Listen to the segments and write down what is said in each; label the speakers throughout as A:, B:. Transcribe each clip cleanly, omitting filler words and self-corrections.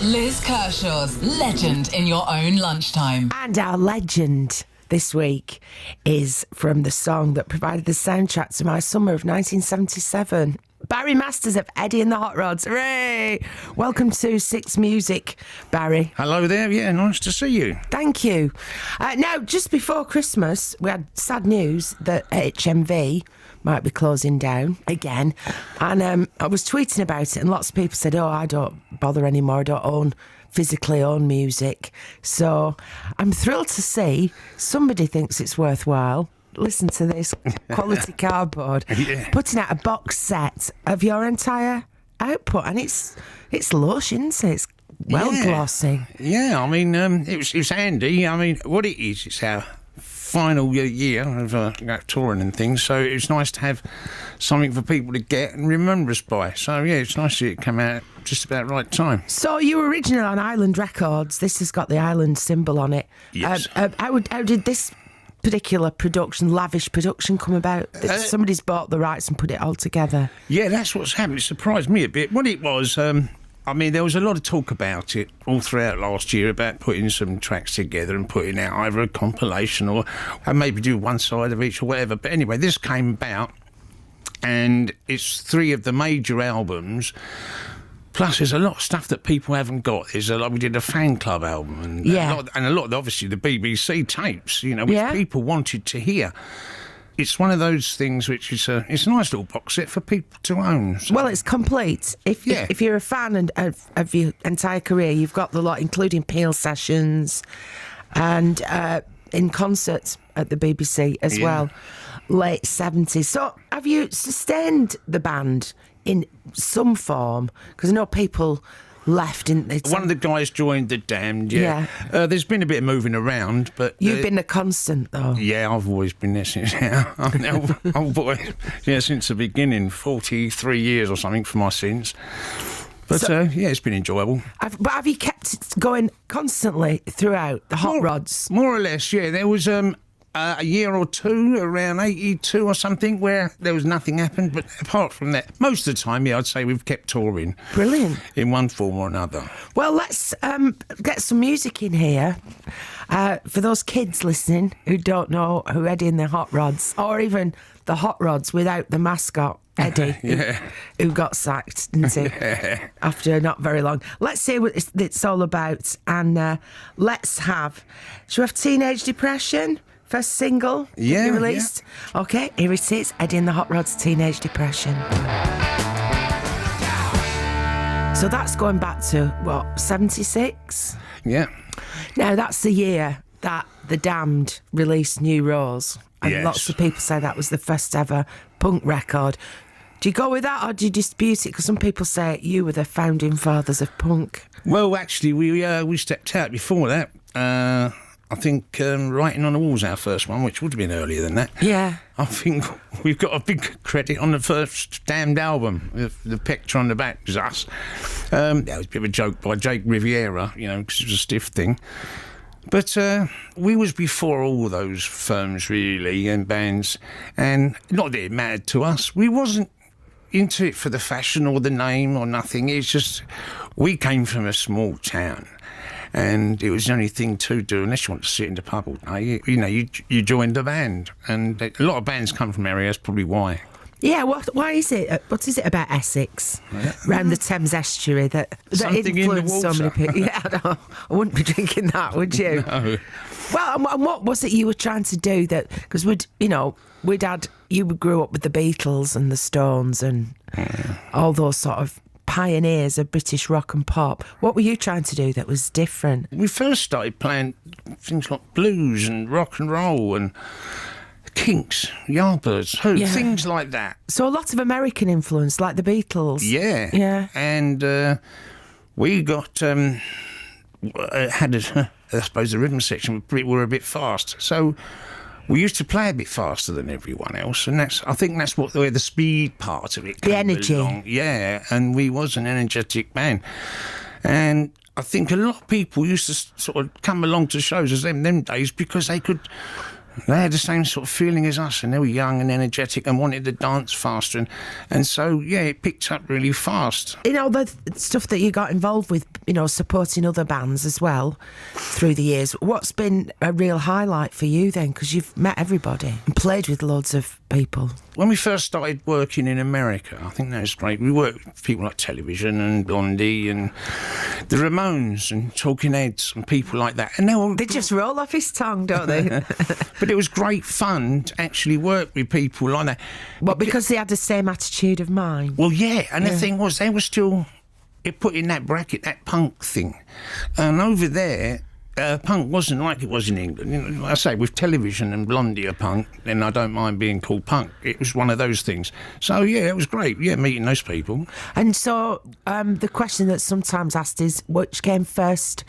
A: Liz Kershaw's Legend in Your Own Lunchtime.
B: And our legend this week is from the song that provided the soundtrack to my summer of 1977. Barrie Masters of Eddie and the Hot Rods. Hooray! Welcome to Six Music, Barrie.
C: Hello there. Yeah, nice to see you.
B: Thank you. Now, just before Christmas, we had sad news that HMV might be closing down again. And I was tweeting about it, and lots of people said, oh, I don't bother anymore. I don't physically own music. So I'm thrilled to see somebody thinks it's worthwhile. Listen to this, quality cardboard, putting out a box set of your entire output, and it's lush, isn't it? It's glossy.
C: Yeah, I mean, it's handy. I mean, what it is, it's our final year of touring and things, so it's nice to have something for people to get and remember us by. So yeah, it's nice to see it come out just about right time.
B: So you were originally on Island Records. This has got the Island symbol on it.
C: Yes.
B: How did this particular production, lavish production, come about? Somebody's bought the rights and put it all together.
C: Yeah, that's what's happened. It surprised me a bit. What it was, I mean, there was a lot of talk about it all throughout last year about putting some tracks together and putting out either a compilation or maybe do one side of each or whatever. But anyway, this came about, and it's 3 of the major albums. Plus, there's a lot of stuff that people haven't got. We did a fan club album, and a lot of obviously the BBC tapes, which people wanted to hear. It's one of those things which is it's a nice little box set for people to own. So.
B: Well, it's complete. If you're a fan of your entire career, you've got the lot, including Peel sessions and in concerts at the BBC as well, late 70s. So have you sustained the band in some form? Because I know people left, didn't they?
C: One of the guys joined the Damned, there's been a bit of moving around, but...
B: You've been a constant, though.
C: Yeah, I've always been there since... I'm an old boy. Yeah, since the beginning, 43 years or something for my sins. But, it's been enjoyable.
B: But have you kept it going constantly throughout the Hot Rods?
C: More or less, yeah. There was... a year or two, around 82 or something, where there was nothing happened. But apart from that, most of the time, I'd say we've kept touring.
B: Brilliant.
C: In one form or another.
B: Well, let's get some music in here. For those kids listening who don't know who Eddie and the Hot Rods, or even the Hot Rods without the mascot, Eddie, who got sacked, didn't he? After not very long. Let's see what it's all about. And let's have... Should we have Teenage Depression? First single you released? Yeah. OK, here it is, Eddie and the Hot Rods, Teenage Depression. So that's going back to, 76?
C: Yeah.
B: Now, that's the year that the Damned released New Rose. And lots of people say that was the first ever punk record. Do you go with that, or do you dispute it? Because some people say you were the founding fathers of punk.
C: Well, actually, we stepped out before that. I think Writing on the Wall's our first one, which would have been earlier than that.
B: Yeah.
C: I think we've got a big credit on the first Damned album. The picture on the back is us. That was a bit of a joke by Jake Riviera, because it was a stiff thing. But we was before all those firms, really, and bands. And not that it mattered to us. We wasn't into it for the fashion or the name or nothing. It's just, we came from a small town. And it was the only thing to do, unless you want to sit in the pub all day. You joined a band. And a lot of bands come from areas, probably why.
B: Yeah, why is it? What is it about Essex, around the Thames estuary, that influenced so many people? Yeah, I wouldn't be drinking that, would you?
C: No.
B: Well, and what was it you were trying to do? That because you grew up with the Beatles and the Stones and all those sort of pioneers of British rock and pop. What were you trying to do that was different?
C: We first started playing things like blues and rock and roll and Kinks, Yardbirds, things like that.
B: So a lot of American influence, like the Beatles.
C: Yeah. And we got I suppose the rhythm section were a bit fast, so we used to play a bit faster than everyone else, and I think that's where the speed part of it came.
B: The energy.
C: Along. Yeah, and we was an energetic band. And I think a lot of people used to sort of come along to shows as them days because they could They had the same sort of feeling as us, and they were young and energetic and wanted to dance faster. And so, yeah, it picked up really fast.
B: You know, the stuff that you got involved with, you know, supporting other bands as well through the years. What's been a real highlight for you then? Because you've met everybody and played with loads of people.
C: When we first started working in America, I think that was great. We worked with people like Television and Blondie and the Ramones and Talking Heads and people like that. And
B: They just roll off his tongue, don't they?
C: But it was great fun to actually work with people like that.
B: What, because they had the same attitude of mind?
C: Well, yeah, and the thing was, they were still put in that bracket, that punk thing. And over there, punk wasn't like it was in England. You know, like I say, with Television and Blondie are punk, then I don't mind being called punk. It was one of those things. So, yeah, it was great, meeting those people.
B: And so the question that's sometimes asked is, which came first?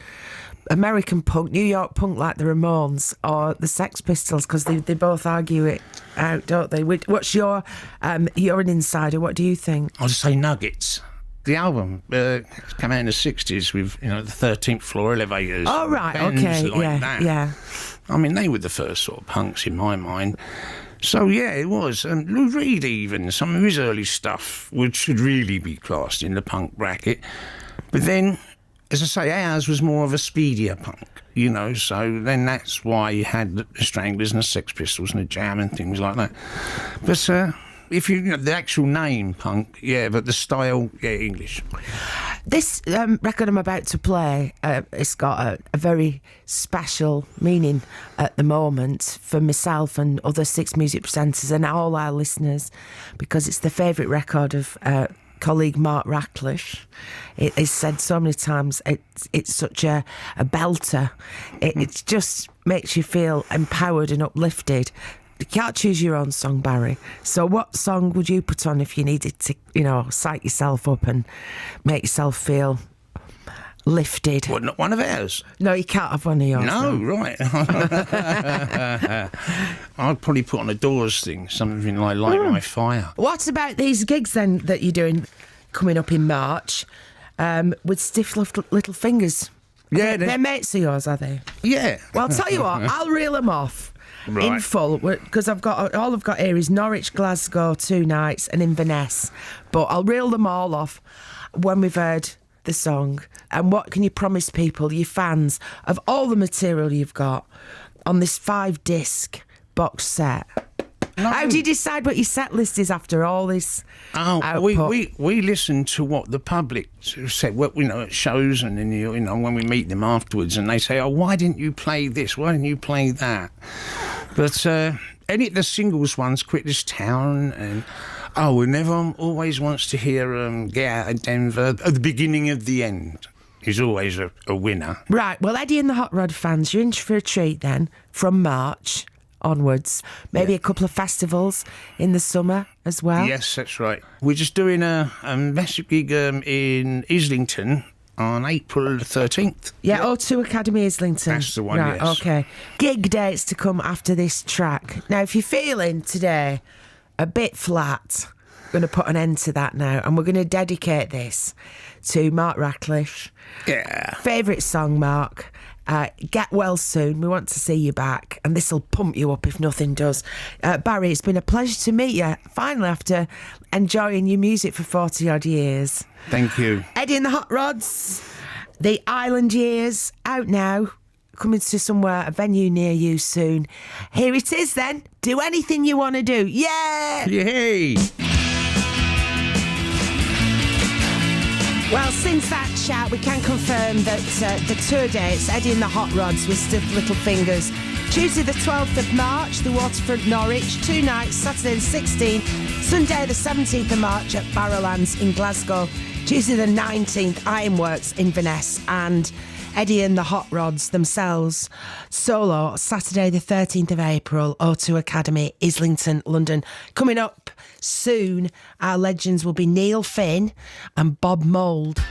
B: American punk, New York punk like the Ramones, or the Sex Pistols, because they both argue it out, don't they? What's you're an insider, what do you think?
C: I'll just say Nuggets. The album came out in the 60s with, you know, the 13th floor elevators.
B: Oh, right,
C: bands
B: okay,
C: like that.
B: yeah.
C: I mean, they were the first sort of punks in my mind. So, yeah, it was. Lou Reed even, some of his early stuff should really be classed in the punk bracket. But then, as I say, ours was more of a speedier punk, you know, so then that's why you had the Stranglers and the Sex Pistols and the Jam and things like that. But if you know the actual name, punk, yeah, but the style, yeah, English.
B: This record I'm about to play, it's got a very special meaning at the moment for myself and other Six Music presenters and all our listeners, because it's the favourite record of colleague Mark Ratcliffe. It is said so many times, it's such a belter. It just makes you feel empowered and uplifted. You can't choose your own song, Barrie. So what song would you put on if you needed to, you know, psych yourself up and make yourself feel lifted?
C: What, not one of ours?
B: No, you can't have one of yours.
C: No, right. I'd probably put on a Doors thing, something like Light My Fire.
B: What about these gigs then that you're doing coming up in March with Stiff Little Fingers?
C: Yeah,
B: they're mates of yours, are they?
C: Yeah.
B: Well, I'll tell you what, I'll reel them off.
C: Right.
B: In full, because all I've got here is Norwich, Glasgow, 2 nights, and Inverness. But I'll reel them all off when we've heard the song. And what can you promise people, your fans, of all the material you've got on this 5-disc box set? No. How do you decide what your set list is after all this output?
C: We listen to what the public said, well, you know, at shows, and then you know when we meet them afterwards, and they say, "Oh, why didn't you play this? Why didn't you play that?" But any of the singles ones, "Quit This Town," and and everyone always wants to hear "Get Out of Denver" at the beginning of the end. Is always a winner. Right.
B: Well, Eddie and the Hot Rod fans, you're in for a treat then from March onwards. Maybe a couple of festivals in the summer as well.
C: Yes, that's right. We're just doing a massive gig in Islington on April 13th.
B: Yeah, O2 Academy Islington.
C: That's the one,
B: right,
C: yes.
B: Okay. Gig dates to come after this track. Now, if you're feeling today a bit flat, we're going to put an end to that now, and we're going to dedicate this to Mark Ratcliffe.
C: Yeah.
B: Favourite song, Mark. Get well soon. We want to see you back, and this will pump you up if nothing does. Barrie, it's been a pleasure to meet you finally after enjoying your music for 40 odd years.
C: Thank you.
B: Eddie and the Hot Rods, The Island Years, out now, coming to somewhere, a venue near you soon. Here it is then. Do anything you want to do. Yeah!
C: Yay!
B: Well, since that chat, we can confirm that the tour dates, Eddie and the Hot Rods with Stiff Little Fingers. Tuesday the 12th of March, the Waterfront Norwich, 2 nights, Saturday the 16th, Sunday the 17th of March at Barrowlands in Glasgow, Tuesday the 19th, Ironworks Inverness, and Eddie and the Hot Rods themselves solo, Saturday the 13th of April, O2 Academy, Islington, London. Coming up soon, our legends will be Neil Finn and Bob Mould.